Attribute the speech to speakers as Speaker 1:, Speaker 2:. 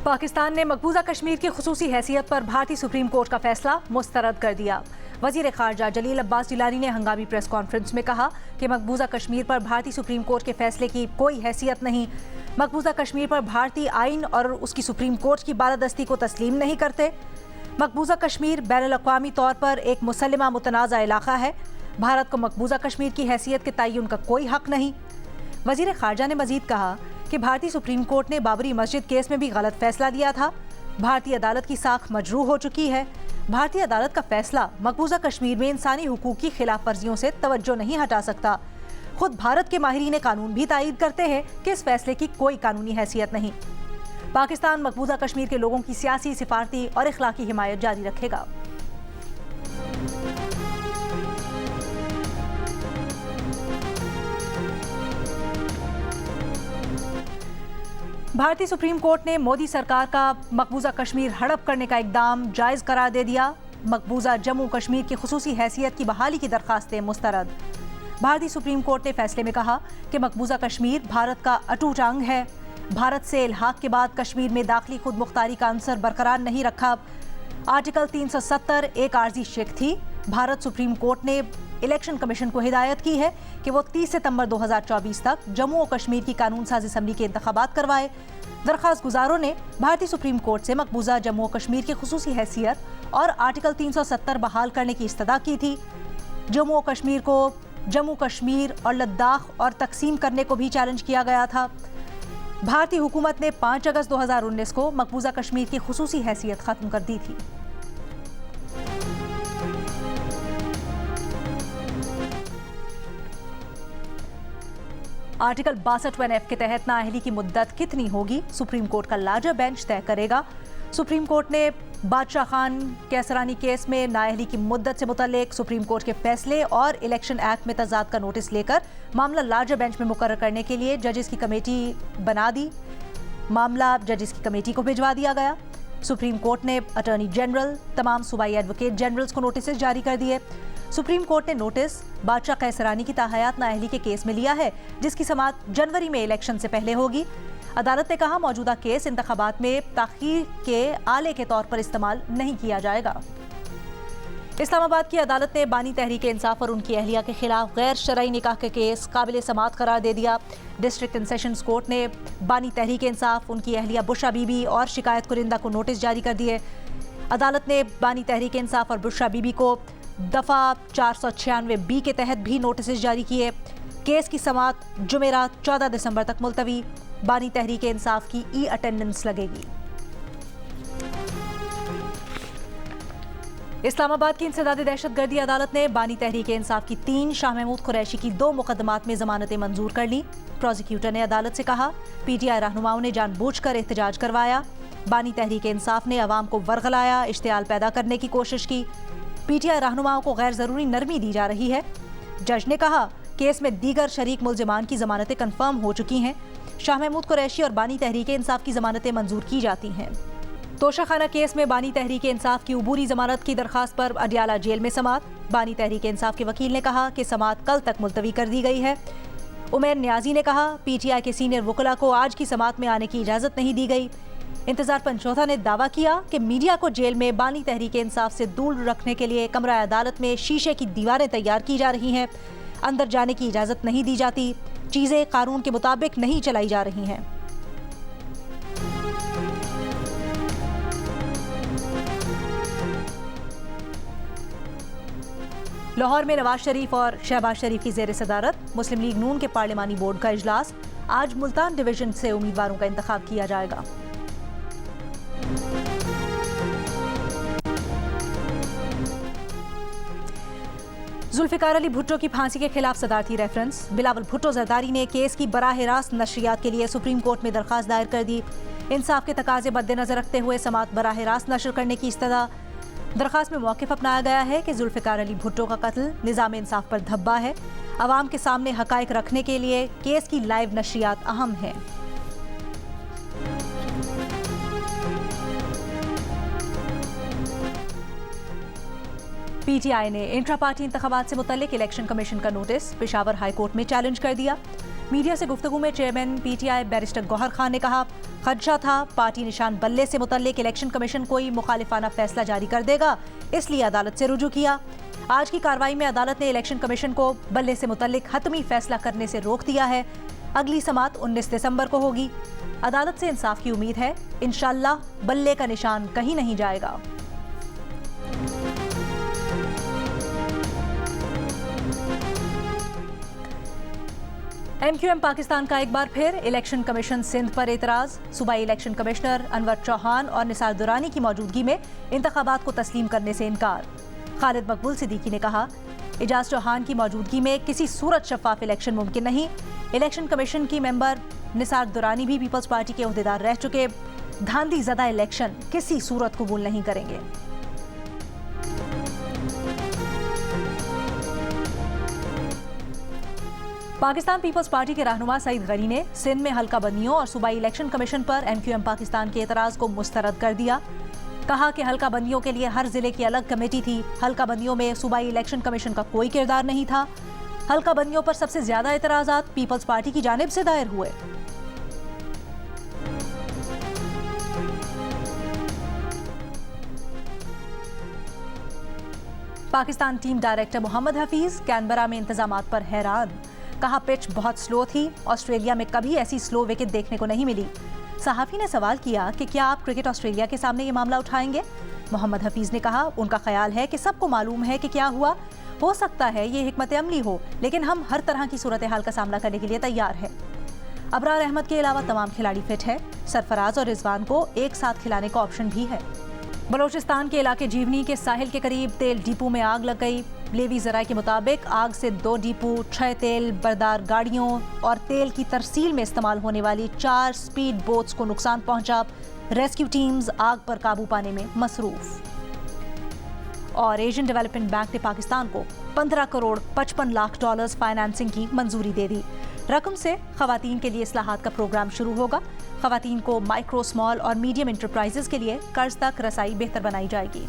Speaker 1: पाकिस्तान ने मकबूजा कश्मीर की खुसूसी हैसियत पर भारतीय सुप्रीम कोर्ट का फैसला मुस्तरद कर दिया। वजीर खारजा जलील अब्बास जिलानी ने हंगामी प्रेस कॉन्फ्रेंस में कहा कि मकबूजा कश्मीर पर भारतीय सुप्रीम कोर्ट के फैसले की कोई हैसियत नहीं। मकबूजा कश्मीर पर भारतीय आइन और उसकी सुप्रीम कोर्ट की बालादस्ती को तस्लीम नहीं करते। मकबूजा कश्मीर बैनुल-अक़वामी तौर पर एक मुसल्लिमा मुतनाज़ा इलाका है। भारत को मकबूजा कश्मीर की हैसियत के तयन का कोई हक नहीं। वजीर खारजा ने मजीद कहा कि भारतीय सुप्रीम कोर्ट ने बाबरी मस्जिद केस में भी गलत फैसला दिया था। भारतीय अदालत की साख मजरूह हो चुकी है। भारतीय अदालत का फैसला मकबूजा कश्मीर में इंसानी हुकूक की खिलाफ वर्जियों से तवज्जो नहीं हटा सकता। खुद भारत के माहिरीन कानून भी तायद करते हैं कि इस फैसले की कोई कानूनी हैसियत नहीं। पाकिस्तान मकबूजा कश्मीर के लोगों की सियासी, सिफारती और इखलाकी हिमायत जारी रखेगा। भारतीय सुप्रीम कोर्ट ने मोदी सरकार का मकबूजा कश्मीर हड़प करने का इकदाम जायज़ करार दे दिया। मकबूजा जम्मू कश्मीर की खुसूसी हैसियत की बहाली की दरखास्तें मुस्तरद। भारतीय सुप्रीम कोर्ट ने फैसले में कहा कि मकबूजा कश्मीर भारत का अटूट अंग है। भारत से इल्हाक के बाद कश्मीर में दाखिली खुद मुख्तारी का अंसर बरकरार नहीं रखा। आर्टिकल 370 एक आर्जी शिक थी। भारत सुप्रीम कोर्ट ने इलेक्शन कमीशन को हिदायत की है कि वो 30 सितंबर 2024 तक जम्मू और कश्मीर की कानून साज असम्बली के इंतखाबात करवाए। दरख्वास्त गुजारों ने भारतीय सुप्रीम कोर्ट से मकबूजा जम्मू और कश्मीर की खुसूसी हैसियत और आर्टिकल 370 बहाल करने की इस्तदा की थी। जम्मू और कश्मीर को जम्मू कश्मीर और लद्दाख और तकसीम करने को भी चैलेंज किया गया था। भारतीय हुकूमत ने 5 अगस्त 2019 को मकबूजा कश्मीर की खुसूसी हैसियत खत्म कर दी थी। आर्टिकल 62(1)(f) के तहत नाअहली की मुद्दत कितनी होगी, सुप्रीम कोर्ट का लार्जर बेंच तय करेगा। सुप्रीम कोर्ट ने बादशाह खान कैसरानी केस में नाअहली की मुद्दत से मुतल्लिक सुप्रीम कोर्ट के फैसले और इलेक्शन एक्ट में तजाद का नोटिस लेकर मामला लार्जर बेंच में मुकर्रर करने के लिए जजेस की कमेटी बना दी। मामला जजेस की कमेटी को भिजवा दिया गया। सुप्रीम कोर्ट ने अटॉर्नी जनरल, तमाम सूबाई एडवोकेट जनरल्स को नोटिस जारी कर दिए। सुप्रीम कोर्ट ने नोटिस बादशाह कैसरानी की ताहयात नाअहली के केस में लिया है, जिसकी समाअत जनवरी में इलेक्शन से पहले होगी। अदालत ने कहा मौजूदा केस इंतखाबात में ताखीर के आले के तौर पर इस्तेमाल नहीं किया जाएगा। इस्लामाबाद की अदालत ने बानी तहरीक इंसाफ और उनकी अहलिया के खिलाफ गैर शरई निकाह के केस काबिल समाअत करार दे दिया। डिस्ट्रिक्ट एंड सेशंस कोर्ट ने बानी तहरीक इंसाफ, उनकी अहलिया बुशरा बीबी और शिकायत कुरिंदा को नोटिस जारी कर दिए। अदालत ने बानी तहरीक इंसाफ और बुशरा बीबी को दफा 496B के तहत भी नोटिस जारी किए। केस की समाअत जुमेरात 14 दिसंबर तक मुलतवी। बानी तहरीक इंसाफ की ई अटेंडेंस लगेगी। इस्लामाबाद की इंसदादी दहशतगर्दी अदालत ने बानी तहरीक इंसाफ की 3 शाह महमूद कुरैशी की 2 मुकदमात में जमानतें मंजूर कर ली। प्रोसिक्यूटर ने अदालत से कहा PTI रहनुमाओं ने जानबूझकर एहतजाज करवाया। बानी तहरीक इंसाफ ने अवाम को वर्गलाया, इश्तियाल पैदा करने की कोशिश की। PTI रहनुमाओं को गैर जरूरी नरमी दी जा रही है। जज ने कहा केस में दीगर शरीक मुलजिमान की जमानतें कन्फर्म हो चुकी हैं। शाह महमूद कुरैशी और बानी तहरीक इंसाफ की जमानतें मंजूर की जाती हैं। तोशाखाना केस में बानी तहरीक इंसाफ की उबूरी जमानत की दरखास्त पर अडियाला जेल में समाअत। बानी तहरीक इंसाफ के वकील ने कहा कि समाअत कल तक मुलतवी कर दी गई है। उमैर न्याजी ने कहा PTI के सीनियर वकला को आज की समाअत में आने की इजाज़त नहीं दी गई। इंतजार पंचौथा ने दावा किया कि मीडिया को जेल में बानी तहरीक इंसाफ से दूर रखने के लिए कमरा अदालत में शीशे की दीवारें तैयार की जा रही हैं। अंदर जाने की इजाज़त नहीं दी जाती। चीज़ें कानून के मुताबिक नहीं चलाई जा रही हैं। लाहौर में नवाज शरीफ और शहबाज शरीफ की ज़ेर सदारत मुस्लिम लीग नून के पार्लिमानी बोर्ड का इजलास। आज मुल्तान डिवीजन से उम्मीदवारों का इंतखाब किया जाएगा। जुल्फिकार अली भुट्टो की फांसी के खिलाफ सदारती रेफरेंस। बिलावल भुट्टो जरदारी ने केस की बराह रास्त नशरियात के लिए सुप्रीम कोर्ट में दरखास्त दायर कर दी। इंसाफ के तकाजे मद्देनजर रखते हुए समाअत बराह रास्त नशर करने की इस्तदा। दरखास्त में मौक़िफ़ अपनाया गया है कि जुल्फिकार अली भुट्टो का कत्ल निज़ाम इंसाफ पर धब्बा है। अवाम के सामने हक़ाइक़ रखने के लिए केस की लाइव नशरियात अहम है। PTI ने इंट्रा पार्टी इंतखाबात से मुतल्लिक इलेक्शन कमीशन का नोटिस पेशावर हाई कोर्ट में चैलेंज कर दिया। मीडिया से गुफ्तगू में chairman PTI barrister Gohar Khan ने कहा खदशा था पार्टी निशान बल्ले से मुतल्लिक इलेक्शन कमीशन कोई मुखालिफाना फैसला जारी कर देगा, इसलिए अदालत से रुजू किया। आज की कार्रवाई में अदालत ने इलेक्शन कमीशन को बल्ले से मुतल्लिक हतमी फैसला करने से रोक दिया है। अगली समाअत 19 दिसंबर को होगी। अदालत से इंसाफ की उम्मीद है, इंशाअल्लाह बल्ले का निशान कहीं नहीं जाएगा। MQM पाकिस्तान का एक बार फिर इलेक्शन कमीशन सिंध पर एतराज। सूबाई इलेक्शन कमिश्नर अनवर चौहान और निसार दुरानी की मौजूदगी में इंतखाबात को तस्लीम करने से इनकार। खालिद मकबूल सिद्दीकी ने कहा, इजाज चौहान की मौजूदगी में किसी सूरत शफाफ इलेक्शन मुमकिन नहीं। इलेक्शन कमीशन की मेंबर निसार दुरानी भी पीपल्स पार्टी के ओहदेदार रह चुके, धांधी ज़दा इलेक्शन किसी सूरत कबूल नहीं करेंगे। पाकिस्तान पीपल्स पार्टी के रहनुमा सईद गनी ने सिंध में हल्का बंदियों और सूबाई इलेक्शन कमीशन पर MQM पाकिस्तान के एतराज़ को मुस्तरद कर दिया। कहा कि हल्का बंदियों के लिए हर जिले की अलग कमेटी थी। हल्का बंदियों में सूबाई इलेक्शन कमीशन का कोई किरदार नहीं था। हल्का बंदियों पर सबसे ज्यादा एतराज़ात पीपल्स पार्टी की जानिब से दायर हुए। Pakistan team director Mohammad Hafeez Canberra में इंतजामात पर हैरान। कहा, पिच बहुत स्लो थी, ऑस्ट्रेलिया में कभी ऐसी स्लो विकेट देखने को नहीं मिली। सहाफी ने सवाल किया कि क्या आप क्रिकेट ऑस्ट्रेलिया के सामने ये मामला उठाएंगे? मोहम्मद हफीज ने कहा, उनका ख्याल है कि सबको मालूम है कि क्या हुआ। हो सकता है ये हिकमत अमली हो, लेकिन हम हर तरह की सूरत हाल का सामना करने के लिए तैयार हैं। अबरार अहमद के अलावा तमाम खिलाड़ी फिट है। सरफराज और रिजवान को एक साथ खिलाने का ऑप्शन भी है। बलोचिस्तान के इलाके जीवनी के साहिल के करीब तेल डिपो में आग लग गई। लेवी जराए के मुताबिक आग से 2 डिपो, 6 तेल बरदार गाड़ियों और तेल की तरसील में इस्तेमाल होने वाली 4 स्पीड बोट्स को नुकसान पहुंचा। रेस्क्यू टीम्स आग पर काबू पाने में मसरूफ। और एशियन डेवलपमेंट बैंक ने पाकिस्तान को 15 करोड़ 55 लाख डॉलर्स फाइनेंसिंग की मंजूरी दे दी। रकम से खवातीन के लिए इस्लाहात का प्रोग्राम शुरू होगा। खवातीन को माइक्रो, स्मॉल और मीडियम इंटरप्राइजेज के लिए कर्ज तक रसाई बेहतर बनाई जाएगी।